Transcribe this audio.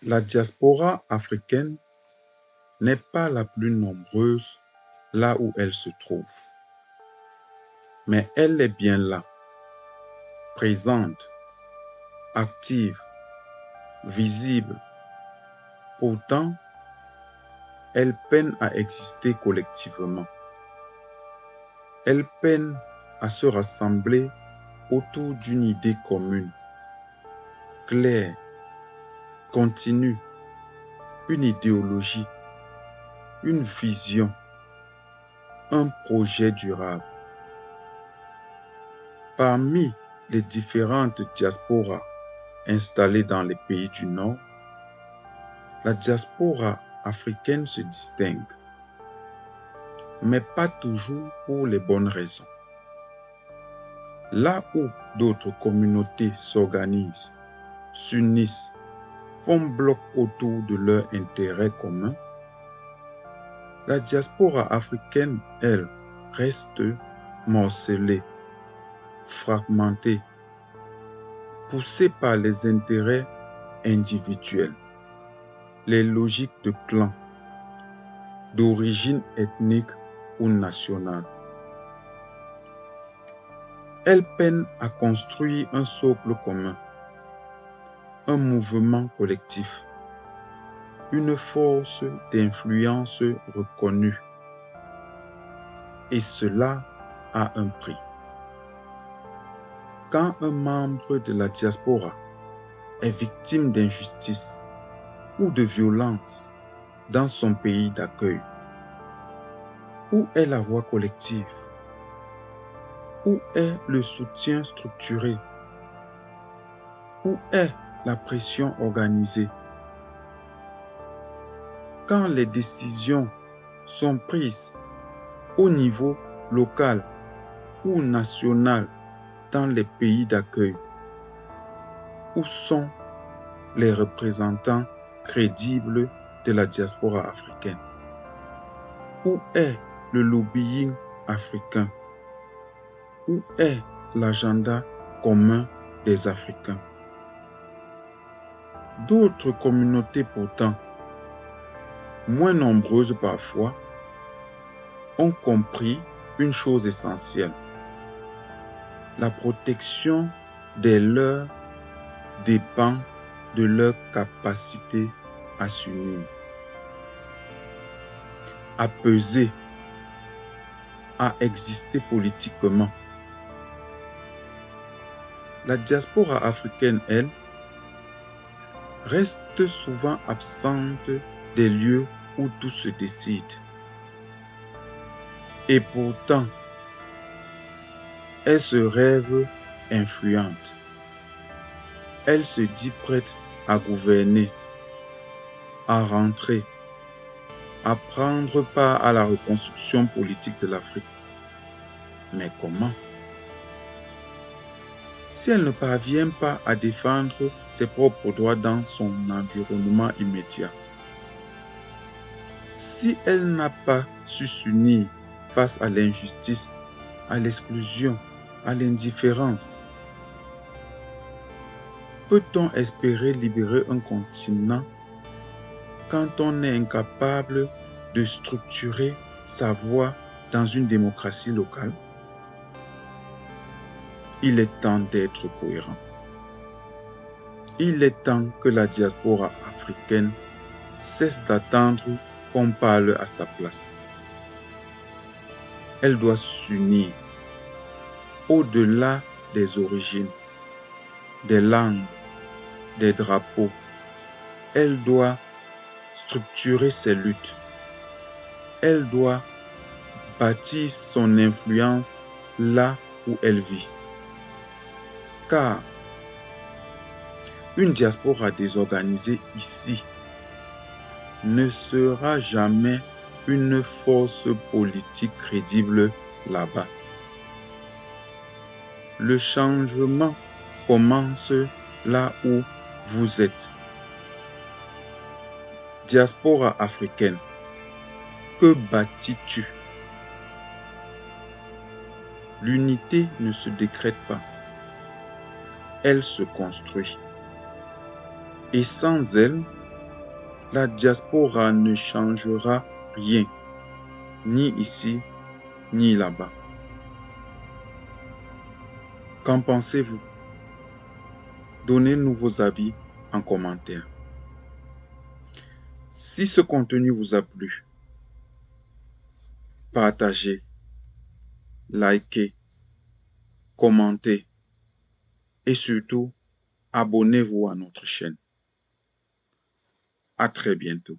La diaspora africaine n'est pas la plus nombreuse là où elle se trouve, mais elle est bien là, présente, active, visible. Pourtant, elle peine à exister collectivement. Elle peine à se rassembler autour d'une idée commune, claire, continue, une idéologie, une vision, un projet durable. Parmi les différentes diasporas installées dans les pays du Nord, la diaspora africaine se distingue, mais pas toujours pour les bonnes raisons. Là où d'autres communautés s'organisent, s'unissent, font bloc autour de leurs intérêts communs, la diaspora africaine, elle, reste morcelée, fragmentée, poussée par les intérêts individuels, les logiques de clans, d'origine ethnique ou nationale. Elle peine à construire un socle commun, un mouvement collectif, une force d'influence reconnue. Et cela a un prix. Quand un membre de la diaspora est victime d'injustice ou de violence dans son pays d'accueil, où est la voix collective? Où est le soutien structuré? Où est la pression organisée? Quand les décisions sont prises au niveau local ou national dans les pays d'accueil, où sont les représentants crédibles de la diaspora africaine? Où est le lobbying africain? Où est l'agenda commun des Africains? D'autres communautés pourtant, moins nombreuses parfois, ont compris une chose essentielle. La protection des leurs dépend de leur capacité à s'unir, à peser, à exister politiquement. La diaspora africaine, elle, reste souvent absente des lieux où tout se décide. Et pourtant, elle se rêve influente. Elle se dit prête à gouverner, à rentrer, à prendre part à la reconstruction politique de l'Afrique. Mais comment? Si elle ne parvient pas à défendre ses propres droits dans son environnement immédiat, si elle n'a pas su s'unir face à l'injustice, à l'exclusion, à l'indifférence, peut-on espérer libérer un continent quand on est incapable de structurer sa voix dans une démocratie locale? Il est temps d'être cohérent. Il est temps que la diaspora africaine cesse d'attendre qu'on parle à sa place. Elle doit s'unir au-delà des origines, des langues, des drapeaux. Elle doit structurer ses luttes. Elle doit bâtir son influence là où elle vit. Car une diaspora désorganisée ici ne sera jamais une force politique crédible là-bas. Le changement commence là où vous êtes. Diaspora africaine, que bâtis-tu? L'unité ne se décrète pas, elle se construit. Et sans elle, la diaspora ne changera rien, ni ici, ni là-bas. Qu'en pensez-vous? Donnez-nous vos avis en commentaire. Si ce contenu vous a plu, partagez, likez, commentez et surtout, abonnez-vous à notre chaîne. À très bientôt.